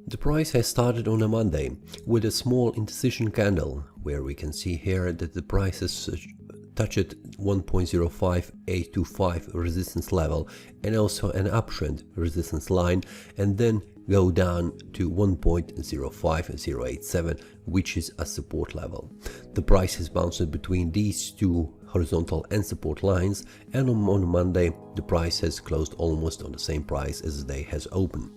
The price has started on a Monday with a small indecision candle, where we can see here that the price has touched 1.05825 resistance level and also an uptrend resistance line, and then go down to 1.05087, which is a support level. The price has bounced between these two horizontal and support lines, and on Monday the price has closed almost on the same price as the day has opened.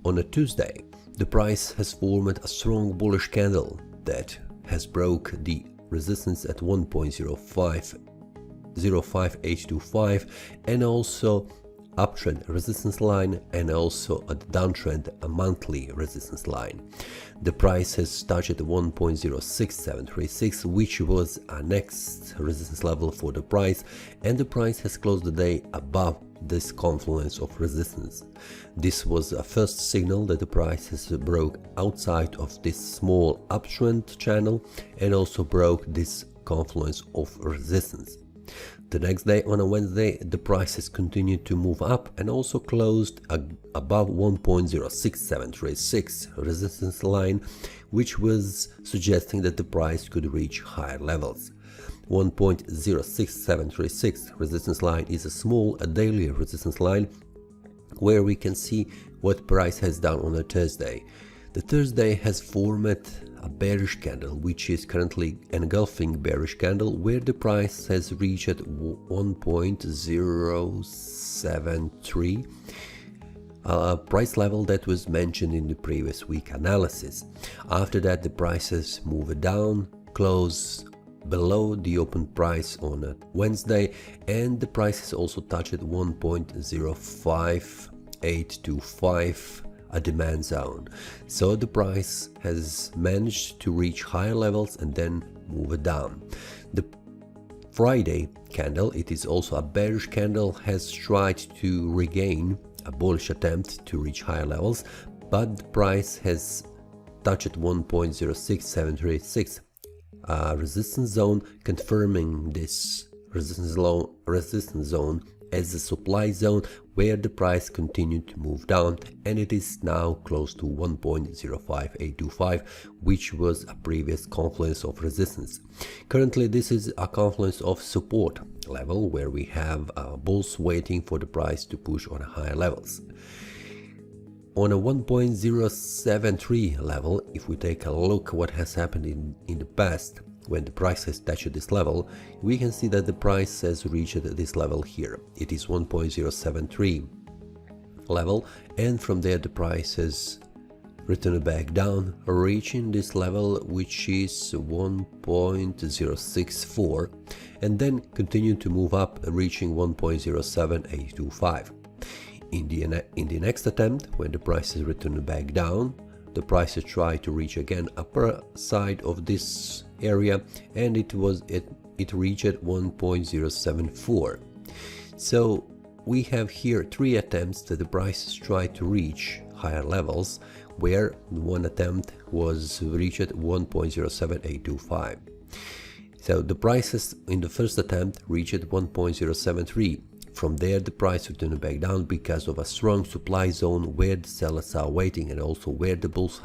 On a Tuesday, the price has formed a strong bullish candle that has broke the resistance at 1.05825 and also uptrend resistance line, and also a downtrend a monthly resistance line. The price has touched 1.06736, which was our next resistance level for the price, and the price has closed the day above this confluence of resistance. This was a first signal that the price has broke outside of this small uptrend channel and also broke this confluence of resistance. The next day, on a Wednesday, the price has continued to move up and also closed above 1.06736 resistance line, which was suggesting that the price could reach higher levels. 1.06736 resistance line is a small daily resistance line, where we can see what price has done on a Thursday. The Thursday has formed a bearish candle, which is currently engulfing bearish candle, where the price has reached 1.073, a price level that was mentioned in the previous week analysis. After that, the prices moved down, close below the open price on a Wednesday, and the price has also touched 1.05825, a demand zone. So the price has managed to reach higher levels and then move down. The Friday candle, it is also a bearish candle, has tried to regain a bullish attempt to reach higher levels, but the price has touched 1.06736, a resistance zone, confirming this resistance zone as a supply zone, where the price continued to move down, and it is now close to 1.05825, which was a previous confluence of resistance. Currently, this is a confluence of support level, where we have bulls waiting for the price to push on higher levels. On a 1.073 level, if we take a look what has happened in the past, when the price has touched this level, we can see that the price has reached this level here. It is 1.073 level, and from there the price has returned back down, reaching this level, which is 1.064, and then continued to move up, reaching 1.07825. In the next attempt, when the price is returned back down, the price has tried to reach again upper side of this area, and it reached 1.074. So we have here three attempts that the price has tried to reach higher levels, where one attempt was reached at 1.07825. So the prices in the first attempt reached 1.073. From there, the price returned back down because of a strong supply zone where the sellers are waiting, and also where the bulls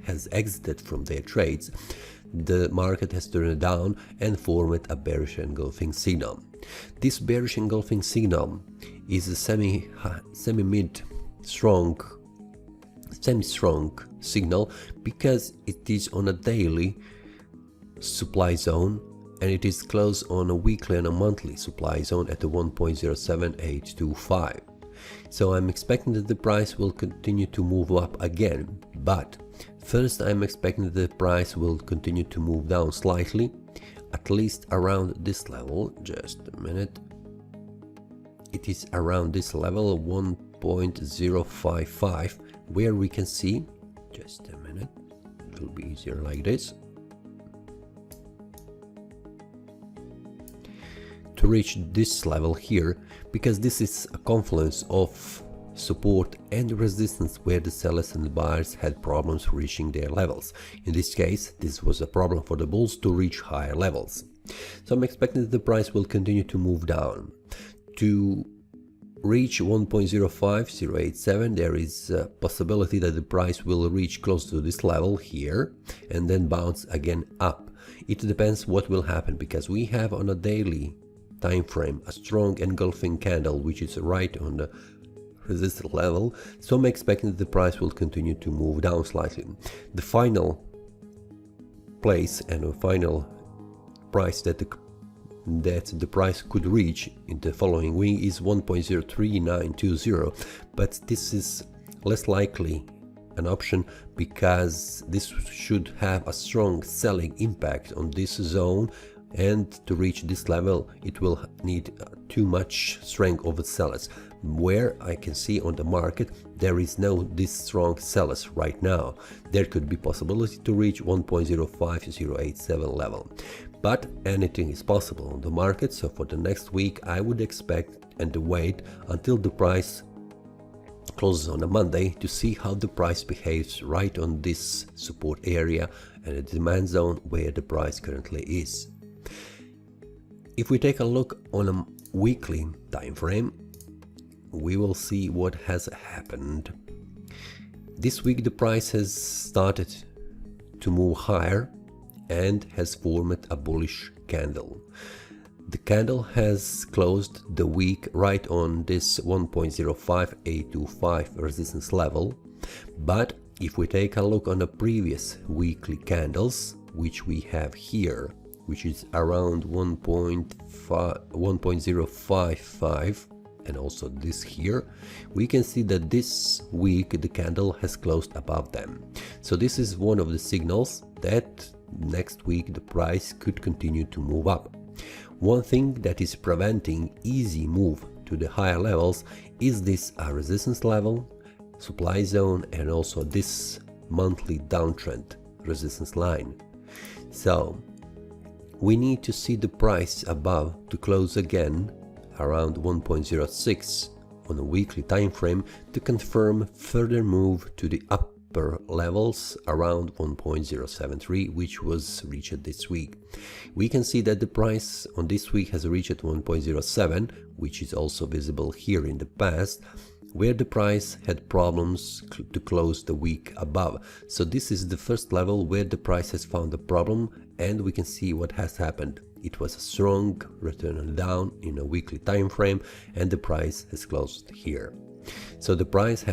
has exited from their trades. The market has turned down and formed a bearish engulfing signal. This bearish engulfing signal is a semi-strong signal, because it is on a daily supply zone, and it is close on a weekly and a monthly supply zone at the 1.07825. So I'm expecting that the price will continue to move up again, but first I'm expecting that the price will continue to move down slightly, at least around this level. Just a minute. It is around this level, 1.055, where we can see, just a minute, it will be easier like this, to reach this level here, because this is a confluence of support and resistance where the sellers and the buyers had problems reaching their levels. In this case, this was a problem for the bulls to reach higher levels. So I'm expecting that the price will continue to move down. To reach 1.05087, there is a possibility that the price will reach close to this level here and then bounce again up. It depends what will happen, because we have on a daily time frame a strong engulfing candle which is right on the resistance level, so I'm expecting that the price will continue to move down slightly. The final place and the final price that the price could reach in the following week is 1.03920, but this is less likely an option, because this should have a strong selling impact on this zone, and to reach this level it will need too much strength of the sellers, where I can see on the market there is no this strong sellers right now. There could be possibility to reach 1.05087 level, but anything is possible on the market. So for the next week I would expect and wait until the price closes on a Monday to see how the price behaves right on this support area and the demand zone where the price currently is. If we take a look on a weekly time frame, we will see what has happened. This week the price has started to move higher and has formed a bullish candle. The candle has closed the week right on this 1.05825 resistance level, but if we take a look on the previous weekly candles, which we have here, which is around 1.055, and also this here, we can see that this week the candle has closed above them. So this is one of the signals that next week the price could continue to move up. One thing that is preventing easy move to the higher levels is this resistance level, supply zone, and also this monthly downtrend resistance line. So we need to see the price above to close again around 1.06 on a weekly time frame to confirm further move to the upper levels around 1.073, which was reached this week. We can see that the price on this week has reached 1.07, which is also visible here in the past, where the price had problems to close the week above. So this is the first level where the price has found a problem, and we can see what has happened. It was a strong return down in a weekly time frame, and the price has closed here. So the price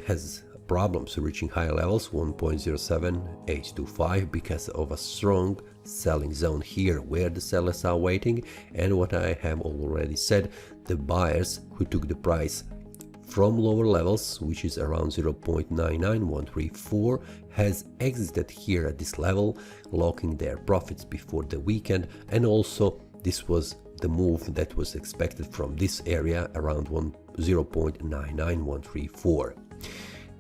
has problems reaching higher levels, 1.07825, because of a strong selling zone here where the sellers are waiting, and what I have already said, the buyers who took the price from lower levels, which is around 0.99134, has exited here at this level, locking their profits before the weekend, and also this was the move that was expected from this area around 0.99134.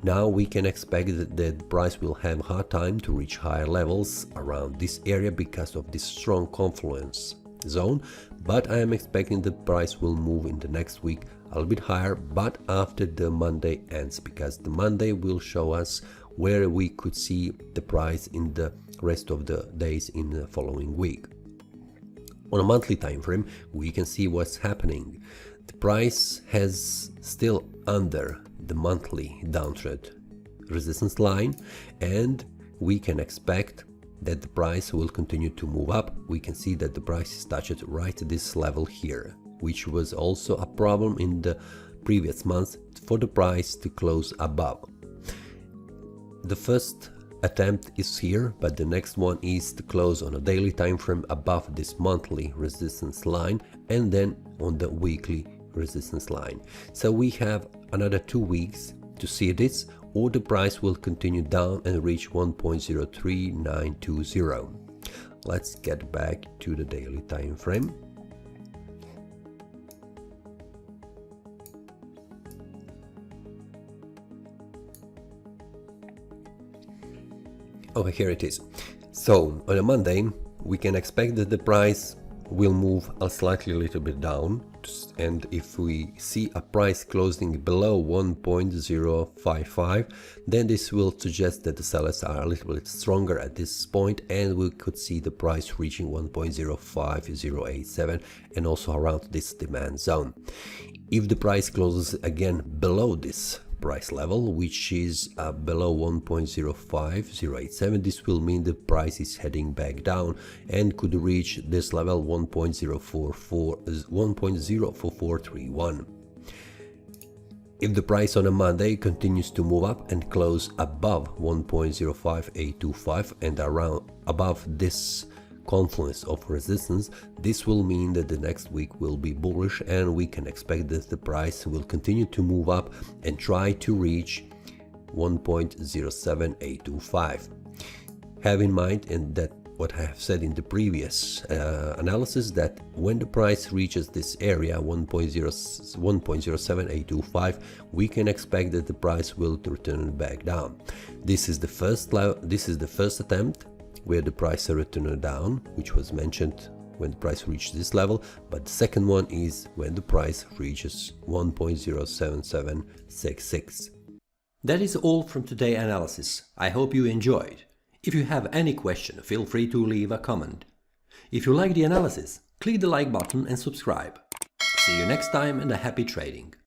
Now we can expect that the price will have a hard time to reach higher levels around this area because of this strong confluence zone, but I am expecting the price will move in the next week a little bit higher, but after the Monday ends, because the Monday will show us where we could see the price in the rest of the days in the following week. On a monthly time frame, we can see what's happening. The price has still under the monthly downtrend resistance line, and we can expect that the price will continue to move up. We can see that the price is touched right at this level here, which was also a problem in the previous months for the price to close above. The first attempt is here, but the next one is to close on a daily time frame above this monthly resistance line and then on the weekly resistance line. So we have another 2 weeks to see this, or the price will continue down and reach 1.03920. Let's get back to the daily time frame. Okay, here it is. So on a Monday we can expect that the price will move slightly a little bit down, and if we see a price closing below 1.055, then this will suggest that the sellers are a little bit stronger at this point, and we could see the price reaching 1.05087 and also around this demand zone. If the price closes again below this price level, which is below 1.05087, this will mean the price is heading back down and could reach this level 1.04431. If the price on a Monday continues to move up and close above 1.05825 and around above this confluence of resistance, this will mean that the next week will be bullish, and we can expect that the price will continue to move up and try to reach 1.07825. Have in mind, and that what I have said in the previous analysis, that when the price reaches this area 1.07825, we can expect that the price will return back down. This is the first attempt where the price returned down, which was mentioned when the price reached this level, but the second one is when the price reaches 1.07766. That is all from today's analysis. I hope you enjoyed. If you have any question, feel free to leave a comment. If you like the analysis, click the like button and subscribe. See you next time, and happy trading!